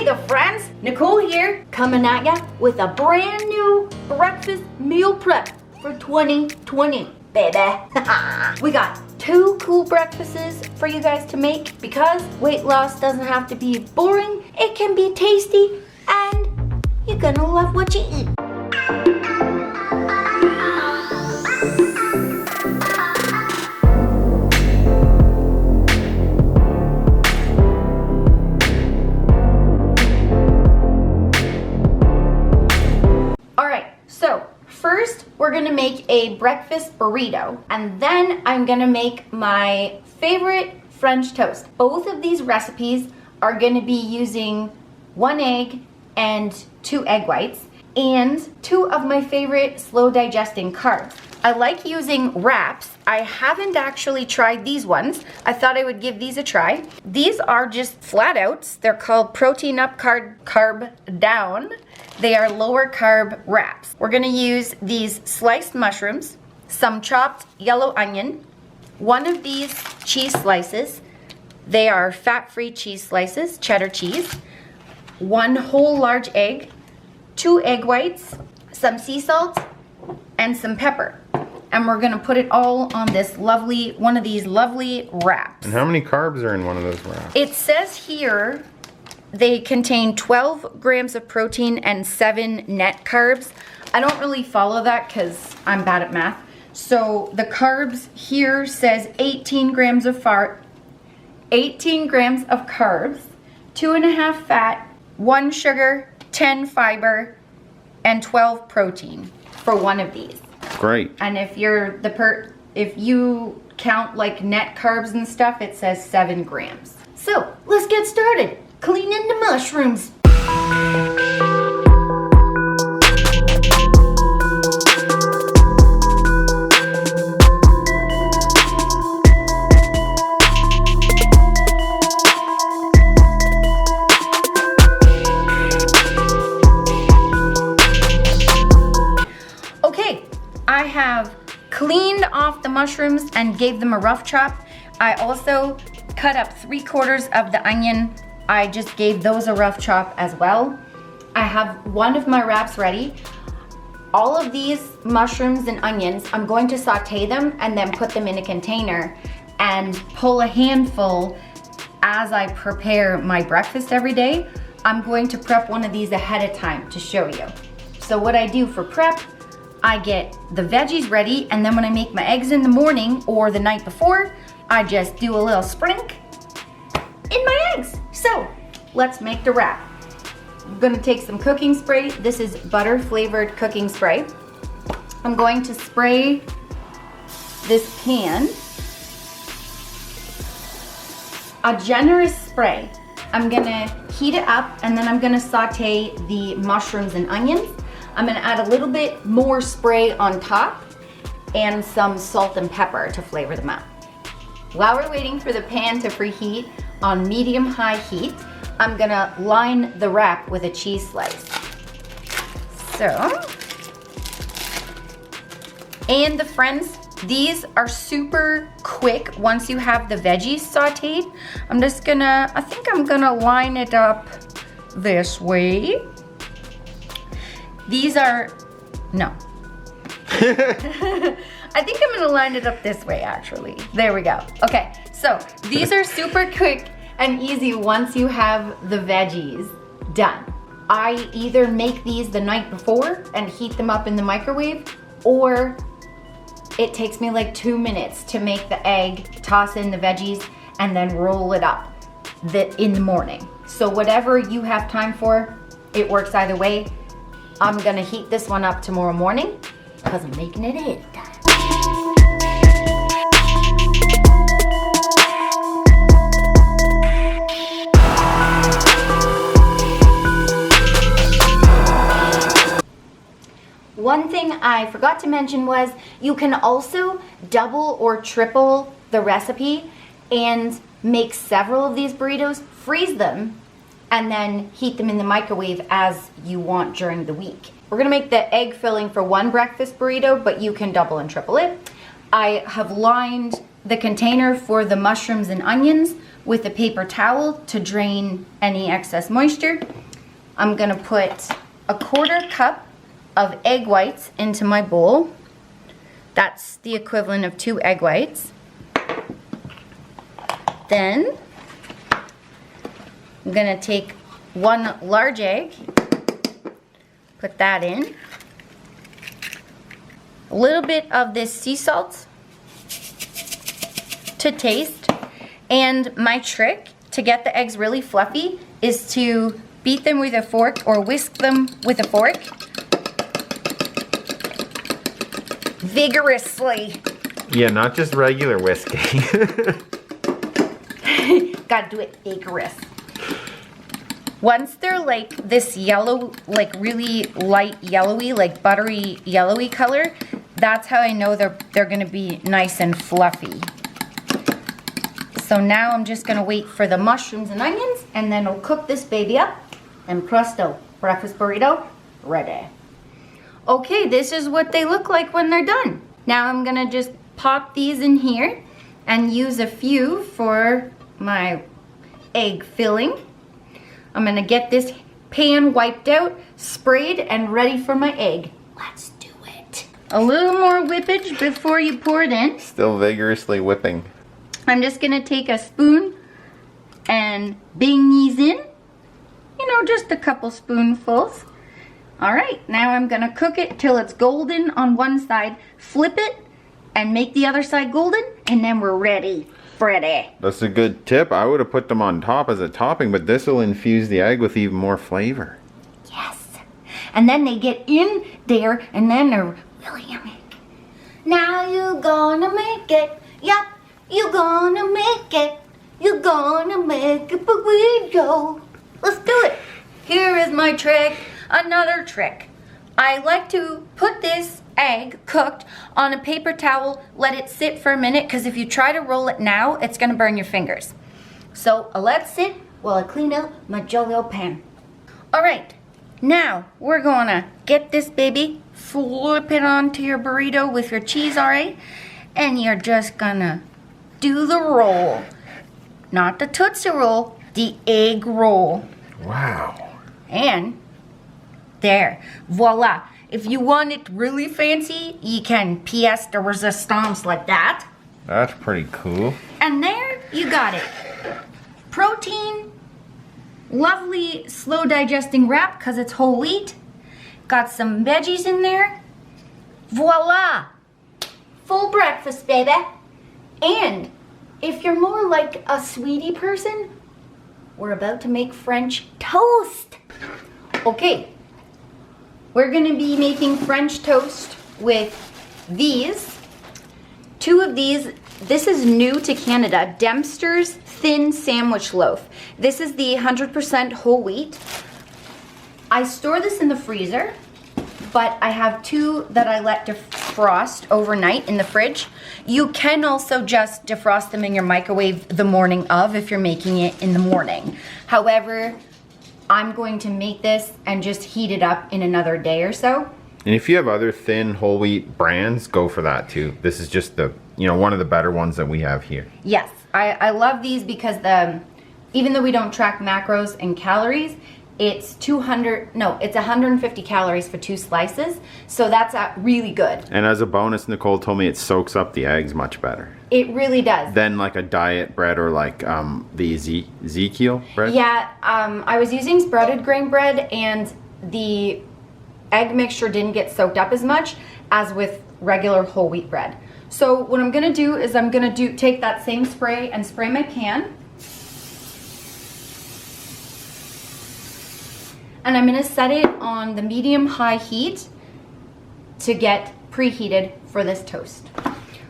the friends, Nicole here, coming at ya with a brand new breakfast meal prep for 2020, baby. We got 2 cool breakfasts for you guys to make because weight loss doesn't have to be boring, it can be tasty, and you're gonna love what you eat. So first we're gonna make a breakfast burrito, and then I'm gonna make my favorite French toast. Both of these recipes are gonna be using 1 egg and 2 egg whites and 2 of my favorite slow digesting carbs. I like using wraps. I haven't actually tried these ones. I thought I would give these a try. These are just flat outs. They're called protein up, carb down. They are lower carb wraps. We're gonna use these sliced mushrooms, some chopped yellow onion, 1 of these cheese slices. They are fat-free cheese slices, cheddar cheese, 1 whole large egg, 2 egg whites, some sea salt, and some pepper. And we're gonna put it all on this lovely, one of these lovely wraps. And how many carbs are in one of those wraps? It says here they contain 12 grams of protein and 7 net carbs. I don't really follow that because I'm bad at math. So the carbs here says 18 grams of 18 grams of carbs, 2.5 fat, 1 sugar, 10 fiber, and 12 protein for one of these. Great. And if you're if you count like net carbs and stuff, it says 7 grams. So let's get started. Cleaning the mushrooms. Okay, I have cleaned off the mushrooms and gave them a rough chop. I also cut up 3/4 of the onion. I just gave those a rough chop as well. I have 1 of my wraps ready. All of these mushrooms and onions, I'm going to saute them and then put them in a container and pull a handful as I prepare my breakfast every day. I'm going to prep one of these ahead of time to show you. So what I do for prep, I get the veggies ready, and then when I make my eggs in the morning or the night before, I just do a little sprink in my eggs. So let's make the wrap. I'm gonna take some cooking spray. This is butter flavored cooking spray. I'm going to spray this pan. A generous spray. I'm gonna heat it up, and then I'm gonna saute the mushrooms and onions. I'm gonna add a little bit more spray on top and some salt and pepper to flavor them up. While we're waiting for the pan to preheat on medium-high heat, I'm gonna line the wrap with a cheese slice. So, and the friends, these are super quick once you have the veggies sauteed. I think I'm gonna line it up this way. These are, no. I think I'm gonna line it up this way actually. There we go. Okay, so these are super quick and easy once you have the veggies done. I either make these the night before and heat them up in the microwave, or it takes me like 2 minutes to make the egg, toss in the veggies, and then roll it up in the morning. So whatever you have time for, it works either way. I'm gonna heat this one up tomorrow morning because I'm making it ahead of time. One thing I forgot to mention was you can also double or triple the recipe and make several of these burritos, freeze them, and then heat them in the microwave as you want during the week. We're gonna make the egg filling for 1 breakfast burrito, but you can double and triple it. I have lined the container for the mushrooms and onions with a paper towel to drain any excess moisture. I'm gonna put a 1/4 cup of egg whites into my bowl. That's the equivalent of 2 egg whites. Then I'm gonna take 1 large egg, put that in. A little bit of this sea salt to taste. And my trick to get the eggs really fluffy is to beat them with a fork or whisk them with a fork vigorously. Yeah, not just regular whisking. Gotta do it vigorous. Once they're like this yellow, like really light yellowy, like buttery yellowy color, that's how I know they're gonna be nice and fluffy. So now I'm just gonna wait for the mushrooms and onions, and then I'll cook this baby up, and presto, breakfast burrito ready. Okay, this is what they look like when they're done. Now I'm gonna just pop these in here and use a few for my egg filling. I'm gonna get this pan wiped out, sprayed, and ready for my egg. Let's do it. A little more whippage before you pour it in. Still vigorously whipping. I'm just gonna take a spoon and bang these in. You know, just a couple spoonfuls. All right, now I'm gonna cook it till it's golden on one side, flip it, and make the other side golden, and then we're ready. Ready. That's a good tip. I would have put them on top as a topping, but this will infuse the egg with even more flavor. Yes. And then they get in there, and then they're really yummy. Now you're gonna make it. Yep, you're gonna make it. You're gonna make a burrito. Let's do it. Here is my trick. Another trick. I like to put this egg cooked on a paper towel, let it sit for a minute, because if you try to roll it now, it's gonna burn your fingers. So I'll let it sit while I clean out my jolly old pan. All right, now we're gonna get this baby, flip it onto your burrito with your cheese, all right? And you're just gonna do the roll. Not the Tootsie Roll, the egg roll. Wow. And there, voila. If you want it really fancy, you can pièce de resistance like that. That's pretty cool. And there, you got it. Protein, lovely slow digesting wrap because it's whole wheat. Got some veggies in there. Voila! Full breakfast, baby. And if you're more like a sweetie person, we're about to make French toast. Okay. We're gonna be making French toast with these. 2 of these. This is new to Canada, Dempster's Thin Sandwich Loaf. This is the 100% whole wheat. I store this in the freezer, but I have 2 that I let defrost overnight in the fridge. You can also just defrost them in your microwave the morning of if you're making it in the morning. However, I'm going to make this and just heat it up in another day or so. And if you have other thin whole wheat brands, go for that too. This is just the, one of the better ones that we have here. Yes, I love these because even though we don't track macros and calories, it's 150 calories for 2 slices. So that's really good. And as a bonus, Nicole told me it soaks up the eggs much better. It really does. Than like a diet bread or like the Ezekiel bread? Yeah, I was using sprouted grain bread and the egg mixture didn't get soaked up as much as with regular whole wheat bread. So what I'm gonna do is I'm gonna take that same spray and spray my pan. And I'm gonna set it on the medium-high heat to get preheated for this toast.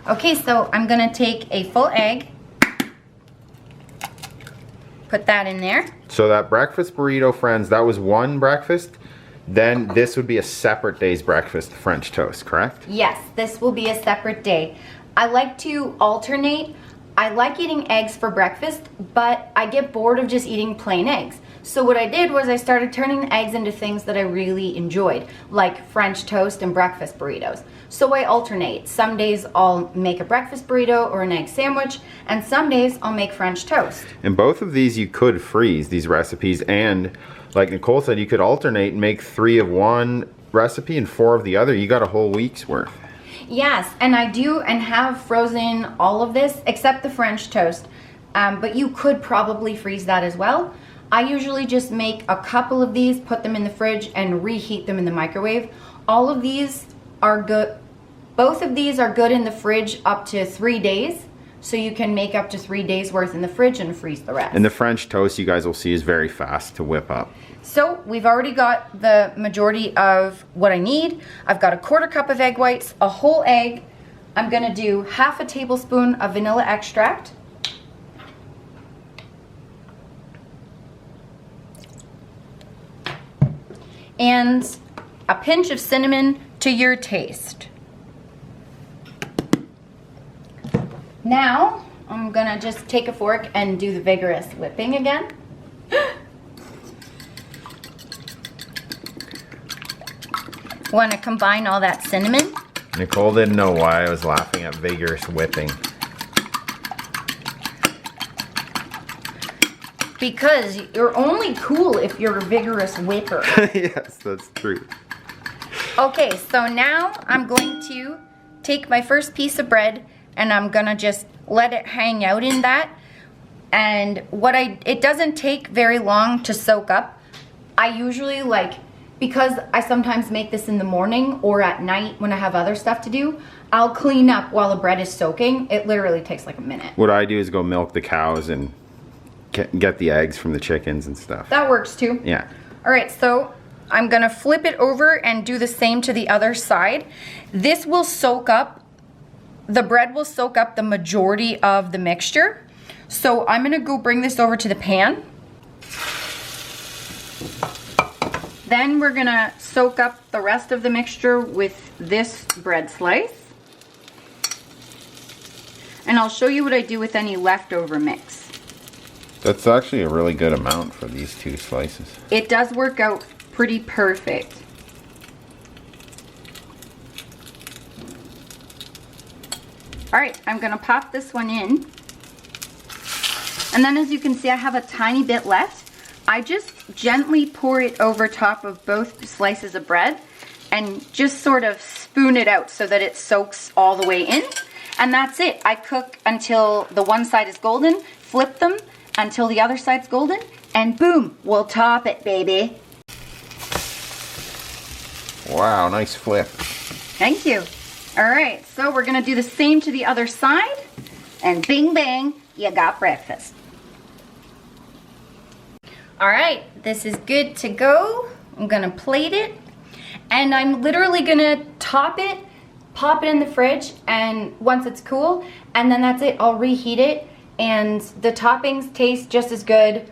Okay, so I'm gonna take a full egg, put that in there. So that breakfast burrito, friends, that was one breakfast. Then this would be a separate day's breakfast French toast, correct? Yes, this will be a separate day. I like to alternate. I like eating eggs for breakfast, but I get bored of just eating plain eggs. So what I did was I started turning the eggs into things that I really enjoyed, like French toast and breakfast burritos. So I alternate. Some days I'll make a breakfast burrito or an egg sandwich, and some days I'll make French toast. And both of these you could freeze, these recipes, and like Nicole said, you could alternate and make 3 of one recipe and 4 of the other. You got a whole week's worth. Yes, and I do and have frozen all of this except the French toast, but you could probably freeze that as well. I usually just make a couple of these, put them in the fridge, and reheat them in the microwave. All of these are good. Both of these are good in the fridge up to 3 days, so you can make up to 3 days worth in the fridge and freeze the rest. And the French toast, you guys will see, is very fast to whip up. So we've already got the majority of what I need. I've got a 1/4 cup of egg whites, a whole egg. I'm gonna do 1/2 tablespoon of vanilla extract. And a pinch of cinnamon to your taste. Now, I'm gonna just take a fork and do the vigorous whipping again. Want to combine all that cinnamon. Nicole didn't know why I was laughing at vigorous whipping. Because you're only cool if you're a vigorous whipper. Yes, that's true. Okay, so now I'm going to take my first piece of bread and I'm gonna just let it hang out in that. And it doesn't take very long to soak up. I usually because I sometimes make this in the morning or at night when I have other stuff to do, I'll clean up while the bread is soaking. It literally takes like a minute. What I do is go milk the cows and get the eggs from the chickens and stuff. That works too. Yeah. All right, so I'm gonna flip it over and do the same to the other side. This will soak up, the bread will soak up the majority of the mixture. So I'm gonna go bring this over to the pan. Then we're gonna soak up the rest of the mixture with this bread slice. And I'll show you what I do with any leftover mix. That's actually a really good amount for these 2 slices. It does work out pretty perfect. All right, I'm gonna pop this one in. And then as you can see, I have a tiny bit left. I just gently pour it over top of both slices of bread and just sort of spoon it out so that it soaks all the way in. And that's it. I cook until the one side is golden, flip them until the other side's golden, and boom, we'll top it, baby. Wow, nice flip. Thank you. All right, so we're gonna do the same to the other side, and bing bang, you got breakfast. All right, this is good to go. I'm gonna plate it, and I'm literally gonna top it, pop it in the fridge, and once it's cool, and then that's it. I'll reheat it, and the toppings taste just as good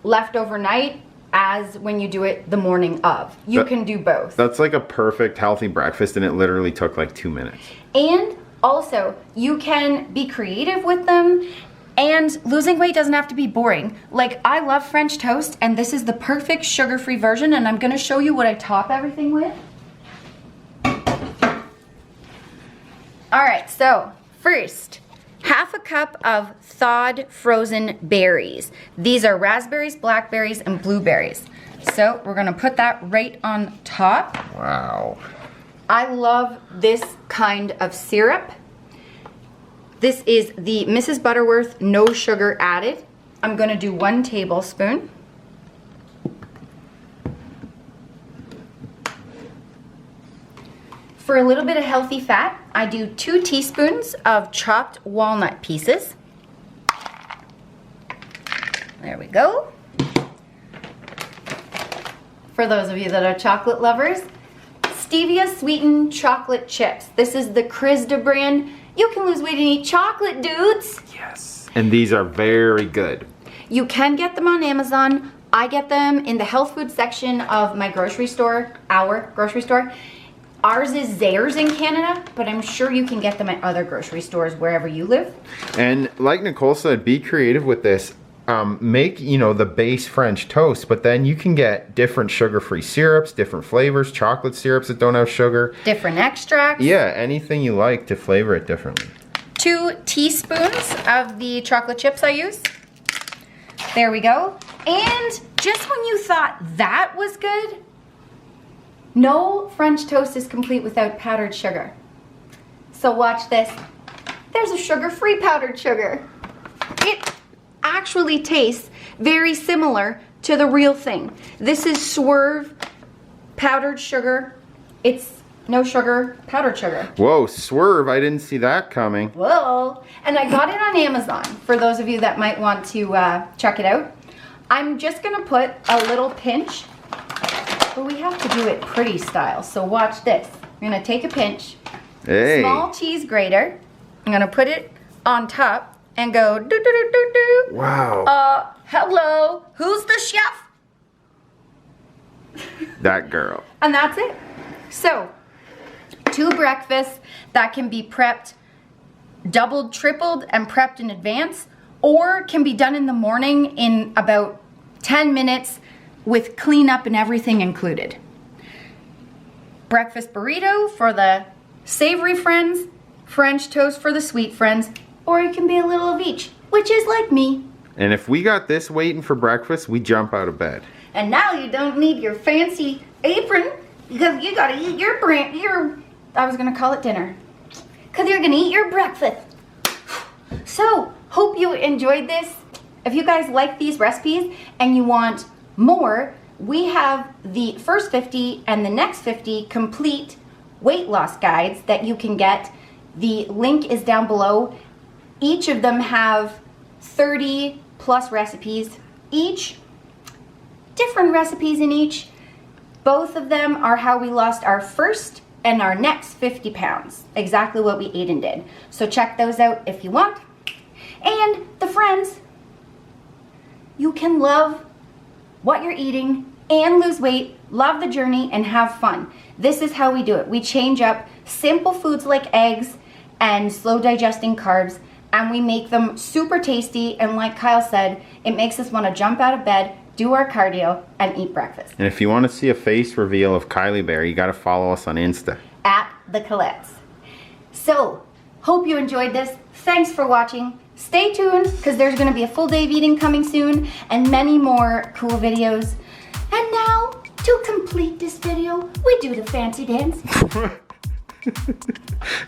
left overnight as when you do it the morning of. You can do both. That's like a perfect healthy breakfast, and it literally took like 2 minutes. And also, you can be creative with them, and losing weight doesn't have to be boring. Like, I love French toast, and this is the perfect sugar-free version, and I'm gonna show you what I top everything with. All right, so first, 1/2 cup of thawed frozen berries. These are raspberries, blackberries, and blueberries. So we're gonna put that right on top. Wow. I love this kind of syrup. This is the Mrs. Butterworth no sugar added. I'm gonna do 1 tablespoon. For a little bit of healthy fat, I do 2 teaspoons of chopped walnut pieces. There we go. For those of you that are chocolate lovers, stevia sweetened chocolate chips. This is the Crisda brand. You can lose weight and eat chocolate, dudes. Yes. And these are very good. You can get them on Amazon. I get them in the health food section of my grocery store, our grocery store. Ours is Zayre's in Canada, but I'm sure you can get them at other grocery stores wherever you live. And like Nicole said, be creative with this. Make, the base French toast, but then you can get different sugar-free syrups, different flavors, chocolate syrups that don't have sugar. Different extracts. Yeah, anything you like to flavor it differently. 2 teaspoons of the chocolate chips I use. There we go. And just when you thought that was good, no French toast is complete without powdered sugar. So watch this. There's a sugar-free powdered sugar. It actually tastes very similar to the real thing. This is Swerve powdered sugar. It's no sugar, powdered sugar. Whoa, Swerve, I didn't see that coming. Whoa. And I got it on Amazon for those of you that might want to check it out. I'm just gonna put a little pinch, but we have to do it pretty style. So watch this. I'm gonna take a pinch, Hey. small cheese grater. I'm gonna put it on top and go do do do do do. Wow. Hello, who's the chef? That girl. And that's it. So, 2 breakfasts that can be prepped, doubled, tripled, and prepped in advance, or can be done in the morning in about 10 minutes with cleanup and everything included. Breakfast burrito for the savory friends, French toast for the sweet friends, or it can be a little of each, which is like me. And if we got this waiting for breakfast, we jump out of bed. And now you don't need your fancy apron because you gotta eat I was gonna call it dinner. Because you're gonna eat your breakfast. So, hope you enjoyed this. If you guys like these recipes and you want more, we have the first 50 and the next 50 complete weight loss guides that you can get. The link is down below. Each of them have 30 plus recipes each. Different recipes in each. Both of them are how we lost our first and our next 50 pounds. Exactly what we ate and did. So check those out if you want. And the friends, you can love what you're eating and lose weight, love the journey, and have fun. This is how we do it. We change up simple foods like eggs and slow digesting carbs, and we make them super tasty. And like Kyle said, it makes us want to jump out of bed, do our cardio, and eat breakfast. And if you want to see a face reveal of Kylie Bear, you got to follow us on Insta. At the Collets. So, hope you enjoyed this. Thanks for watching. Stay tuned because there's going to be a full day of eating coming soon and many more cool videos. And now, to complete this video, we do the fancy dance.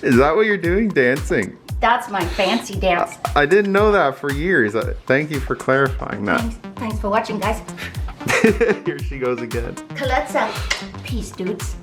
Is that what you're doing, dancing? That's my fancy dance. I didn't know that for years. Thank you for clarifying that. Thanks for watching, guys. Here she goes again. Collette's out. Peace, dudes.